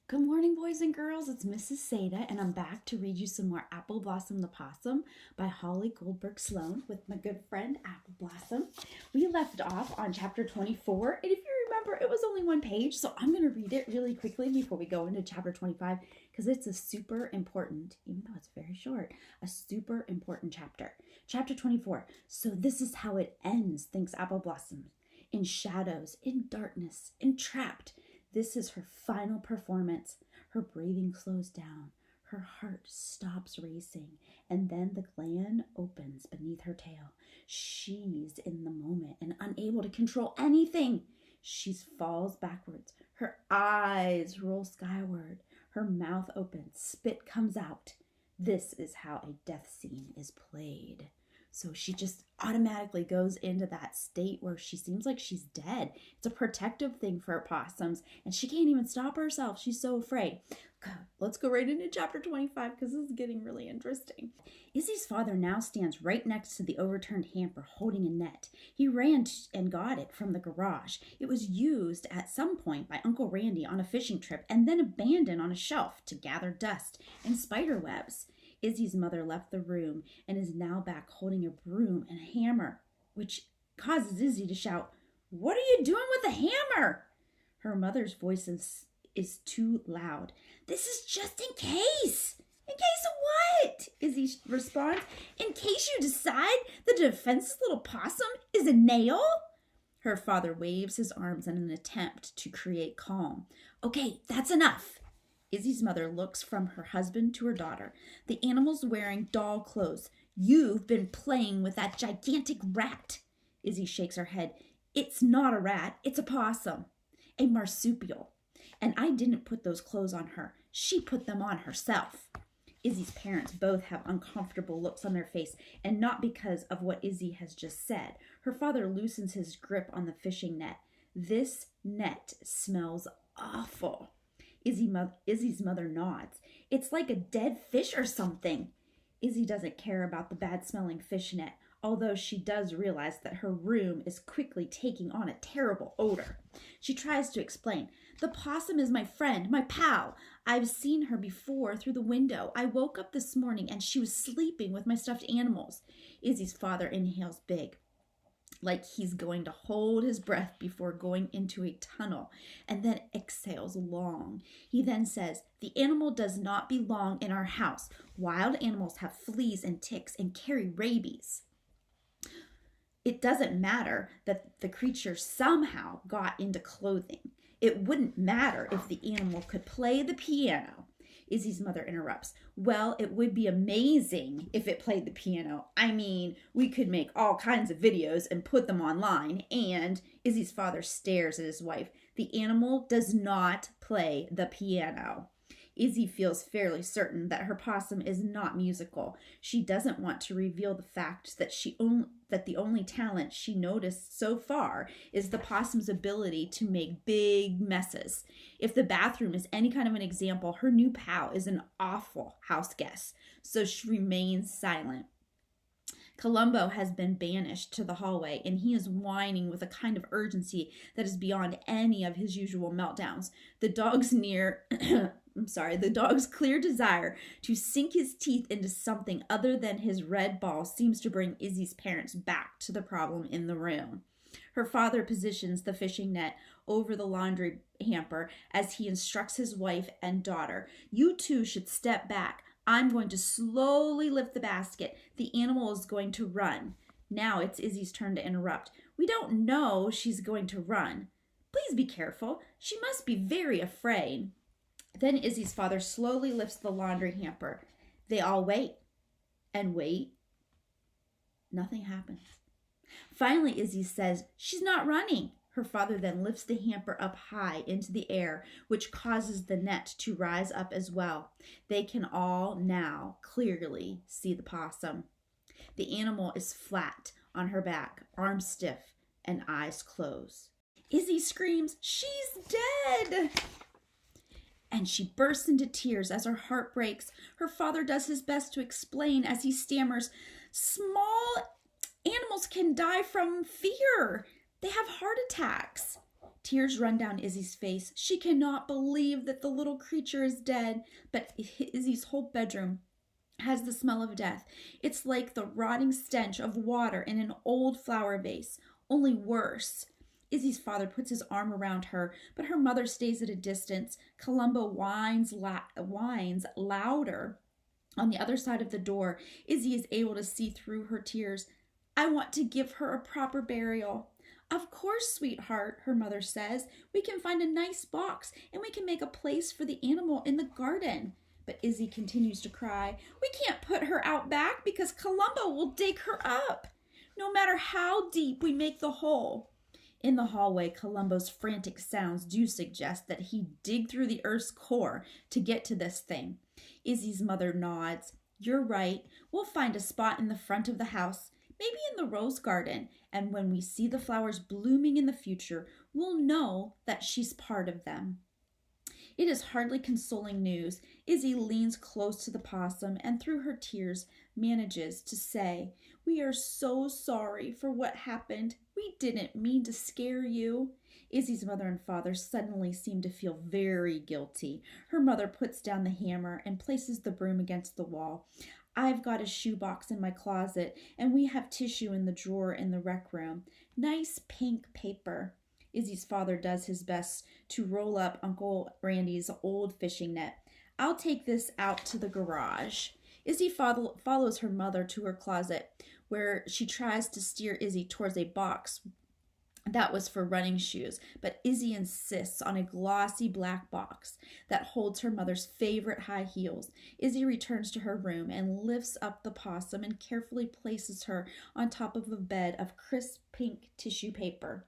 Good morning, boys and girls. It's Mrs. Sada, and I'm back to read you some more Appleblossum the Possum by Holly Goldberg Sloan with my good friend Appleblossum. We left off on chapter 24, and if you remember, it was only one page, so I'm going to read it really quickly before we go into chapter 25 because it's a super important, even though it's very short, a super important chapter. Chapter 24. So this is how it ends, thinks Appleblossum. In shadows, in darkness, entrapped. This is her final performance. Her breathing slows down. Her heart stops racing, and then the gland opens beneath her tail. She's in the moment and unable to control anything. She falls backwards. Her eyes roll skyward. Her mouth opens. Spit comes out. This is how a death scene is played. So she just automatically goes into that state where she seems like she's dead. It's a protective thing for possums, and she can't even stop herself. She's so afraid. God, let's go right into chapter 25 because this is getting really interesting. Izzy's father now stands right next to the overturned hamper holding a net. He ran and got it from the garage. It was used at some point by Uncle Randy on a fishing trip and then abandoned on a shelf to gather dust and spider webs. Izzy's mother left the room and is now back holding a broom and a hammer, which causes Izzy to shout, "What are you doing with the hammer?" Her mother's voice is too loud. "This is just in case." "In case of what?" Izzy responds. "In case you decide the defenseless little possum is a nail." Her father waves his arms in an attempt to create calm. "Okay, that's enough." Izzy's mother looks from her husband to her daughter. "The animal's wearing doll clothes. You've been playing with that gigantic rat." Izzy shakes her head. "It's not a rat. It's a possum. A marsupial. And I didn't put those clothes on her. She put them on herself." Izzy's parents both have uncomfortable looks on their face, and not because of what Izzy has just said. Her father loosens his grip on the fishing net. "This net smells awful." Izzy's mother nods. "It's like a dead fish or something." Izzy doesn't care about the bad-smelling fish net, although she does realize that her room is quickly taking on a terrible odor. She tries to explain. "The possum is my friend, my pal. I've seen her before through the window. I woke up this morning and she was sleeping with my stuffed animals." Izzy's father inhales big, like he's going to hold his breath before going into a tunnel, and then exhales long. He then says, "The animal does not belong in our house. Wild animals have fleas and ticks and carry rabies. It doesn't matter that the creature somehow got into clothing. It wouldn't matter if the animal could play the piano." Izzy's mother interrupts. "Well, it would be amazing if it played the piano. I mean, we could make all kinds of videos and put them online." And Izzy's father stares at his wife. "The animal does not play the piano." Izzy feels fairly certain that her possum is not musical. She doesn't want to reveal the fact that that the only talent she noticed so far is the possum's ability to make big messes. If the bathroom is any kind of an example, her new pal is an awful house guest, so she remains silent. Columbo has been banished to the hallway, and he is whining with a kind of urgency that is beyond any of his usual meltdowns. The dog's clear desire to sink his teeth into something other than his red ball seems to bring Izzy's parents back to the problem in the room. Her father positions the fishing net over the laundry hamper as he instructs his wife and daughter. "You two should step back. I'm going to slowly lift the basket. The animal is going to run." Now it's Izzy's turn to interrupt. "We don't know she's going to run. Please be careful. She must be very afraid." Then Izzy's father slowly lifts the laundry hamper. They all wait and wait. Nothing happens. Finally, Izzy says, "She's not running." Her father then lifts the hamper up high into the air, which causes the net to rise up as well. They can all now clearly see the possum. The animal is flat on her back, arms stiff, and eyes closed. Izzy screams, "She's dead!" And she bursts into tears as her heart breaks. Her father does his best to explain as he stammers, "Small animals can die from fear. They have heart attacks." Tears run down Izzy's face. She cannot believe that the little creature is dead, but Izzy's whole bedroom has the smell of death. It's like the rotting stench of water in an old flower vase, only worse. Izzy's father puts his arm around her, but her mother stays at a distance. Columbo whines louder on the other side of the door. Izzy is able to see through her tears. I want to give her a proper burial. Of course, sweetheart, her mother says. We can find a nice box, and we can make a place for the animal in the garden. But Izzy continues to cry. We can't put her out back because Columbo will dig her up, no matter how deep we make the hole. In the hallway, Columbo's frantic sounds do suggest that he dig through the earth's core to get to this thing. Izzy's mother nods. You're right. We'll find a spot in the front of the house, maybe in the rose garden, and when we see the flowers blooming in the future, we'll know that she's part of them. It is hardly consoling news. Izzy leans close to the possum and through her tears manages to say, We are so sorry for what happened. We didn't mean to scare you. Izzy's mother and father suddenly seem to feel very guilty. Her mother puts down the hammer and places the broom against the wall. I've got a shoebox in my closet, and we have tissue in the drawer in the rec room. Nice pink paper. Izzy's father does his best to roll up Uncle Randy's old fishing net. I'll take this out to the garage. Izzy follows her mother to her closet, where she tries to steer Izzy towards a box that was for running shoes, but Izzy insists on a glossy black box that holds her mother's favorite high heels. Izzy returns to her room and lifts up the possum and carefully places her on top of a bed of crisp pink tissue paper.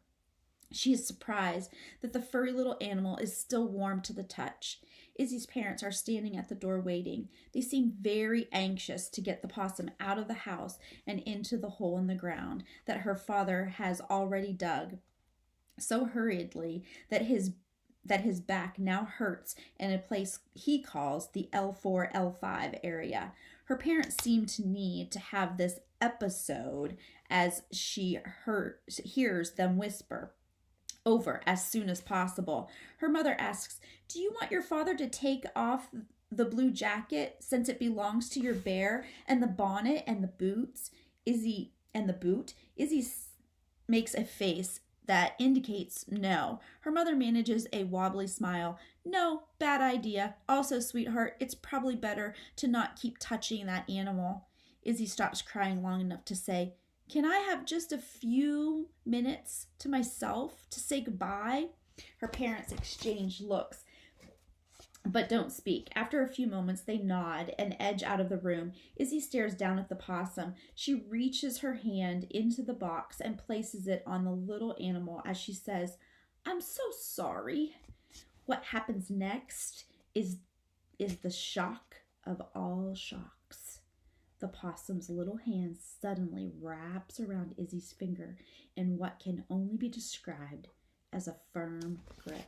She is surprised that the furry little animal is still warm to the touch. Izzy's parents are standing at the door waiting. They seem very anxious to get the possum out of the house and into the hole in the ground that her father has already dug so hurriedly that his back now hurts in a place he calls the L4, L5 area. Her parents seem to need to have this episode as she hears them whisper over as soon as possible. Her mother asks, Do you want your father to take off the blue jacket since it belongs to your bear, and the bonnet and the boots? Izzy makes a face that indicates no. Her mother manages a wobbly smile. No, bad idea. Also, sweetheart, it's probably better to not keep touching that animal. Izzy stops crying long enough to say, Can I have just a few minutes to myself to say goodbye? Her parents exchange looks, but don't speak. After a few moments, they nod and edge out of the room. Izzy stares down at the possum. She reaches her hand into the box and places it on the little animal as she says, I'm so sorry. What happens next is the shock of all shocks. The possum's little hand suddenly wraps around Izzy's finger in what can only be described as a firm grip.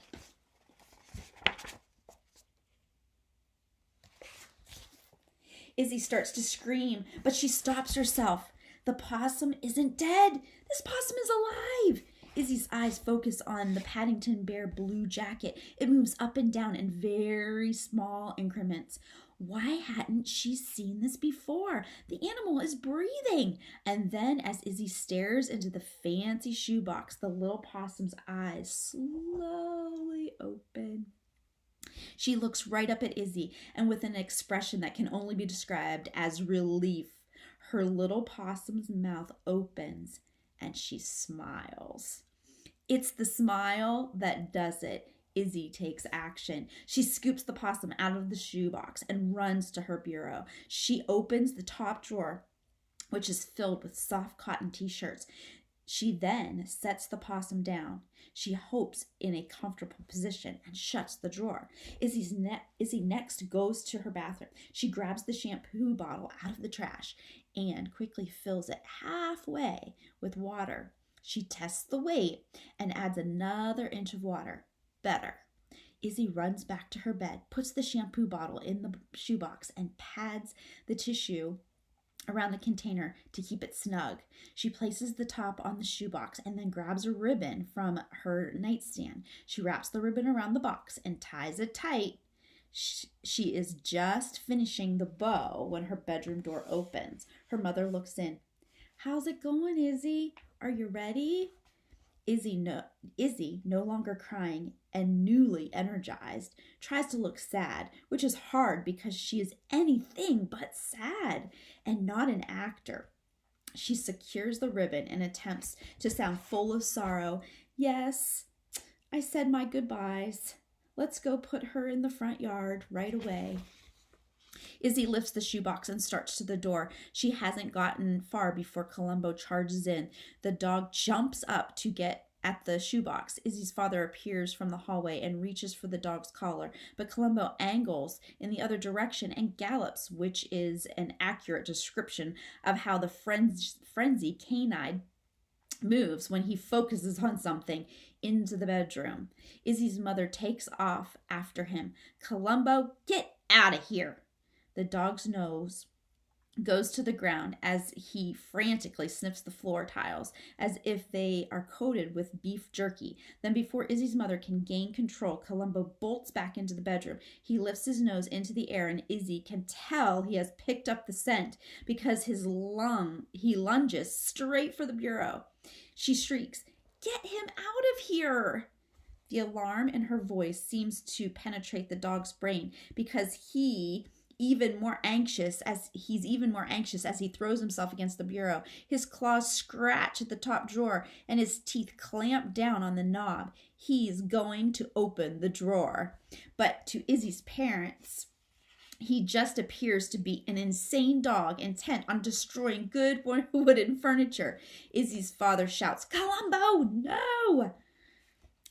Izzy starts to scream, but she stops herself. The possum isn't dead. This possum is alive. Izzy's eyes focus on the Paddington Bear blue jacket. It moves up and down in very small increments. Why hadn't she seen this before? The animal is breathing. And then as Izzy stares into the fancy shoebox, the little possum's eyes slowly open. She looks right up at Izzy, and with an expression that can only be described as relief, her little possum's mouth opens and she smiles. It's the smile that does it. Izzy takes action. She scoops the possum out of the shoebox and runs to her bureau. She opens the top drawer, which is filled with soft cotton t-shirts. She then sets the possum down. She hopes in a comfortable position and shuts the drawer. Izzy next goes to her bathroom. She grabs the shampoo bottle out of the trash and quickly fills it halfway with water. She tests the weight and adds another inch of water. Better. Izzy runs back to her bed, puts the shampoo bottle in the shoebox, and pads the tissue around the container to keep it snug. She places the top on the shoebox and then grabs a ribbon from her nightstand. She wraps the ribbon around the box and ties it tight. She is just finishing the bow when her bedroom door opens. Her mother looks in. "How's it going, Izzy? Are you ready?" Izzy, no longer crying and newly energized, tries to look sad, which is hard because she is anything but sad and not an actor. She secures the ribbon and attempts to sound full of sorrow. "Yes, I said my goodbyes. Let's go put her in the front yard right away." Izzy lifts the shoebox and starts to the door. She hasn't gotten far before Columbo charges in. The dog jumps up to get at the shoebox. Izzy's father appears from the hallway and reaches for the dog's collar, but Columbo angles in the other direction and gallops, which is an accurate description of how the frenzy canine moves when he focuses on something, into the bedroom. Izzy's mother takes off after him. "Columbo, get out of here!" The dog's nose goes to the ground as he frantically sniffs the floor tiles as if they are coated with beef jerky. Then before Izzy's mother can gain control, Columbo bolts back into the bedroom. He lifts his nose into the air and Izzy can tell he has picked up the scent because he lunges straight for the bureau. She shrieks, "Get him out of here!" The alarm in her voice seems to penetrate the dog's brain because he's even more anxious as he throws himself against the bureau. His claws scratch at the top drawer and his teeth clamp down on the knob. He's going to open the drawer. But to Izzy's parents, he just appears to be an insane dog intent on destroying good wooden furniture. Izzy's father shouts, "Columbo, no!"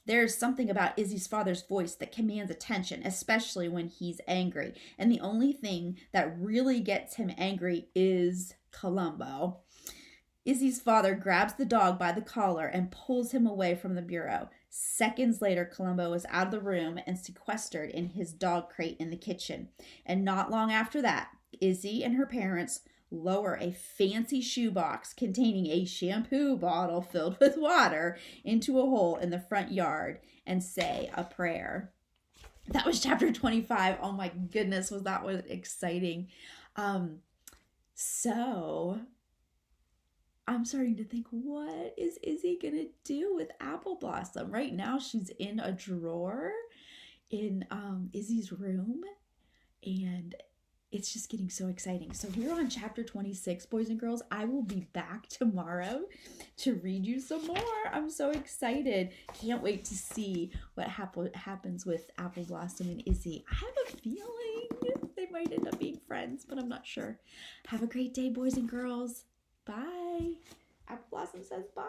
There's something about Izzy's father's voice that commands attention, especially when he's angry. And the only thing that really gets him angry is Columbo. Izzy's father grabs the dog by the collar and pulls him away from the bureau. Seconds later, Columbo is out of the room and sequestered in his dog crate in the kitchen. And not long after that, Izzy and her parents lower a fancy shoebox containing a shampoo bottle filled with water into a hole in the front yard and say a prayer. That was chapter 25. Oh my goodness, was exciting. So I'm starting to think, what is Izzy gonna do with Appleblossum? Right now she's in a drawer in Izzy's room, and it's just getting so exciting. So we're on chapter 26, boys and girls. I will be back tomorrow to read you some more. I'm so excited. Can't wait to see what happens with Appleblossum and Izzy. I have a feeling they might end up being friends, but I'm not sure. Have a great day, boys and girls. Bye. Appleblossum says bye.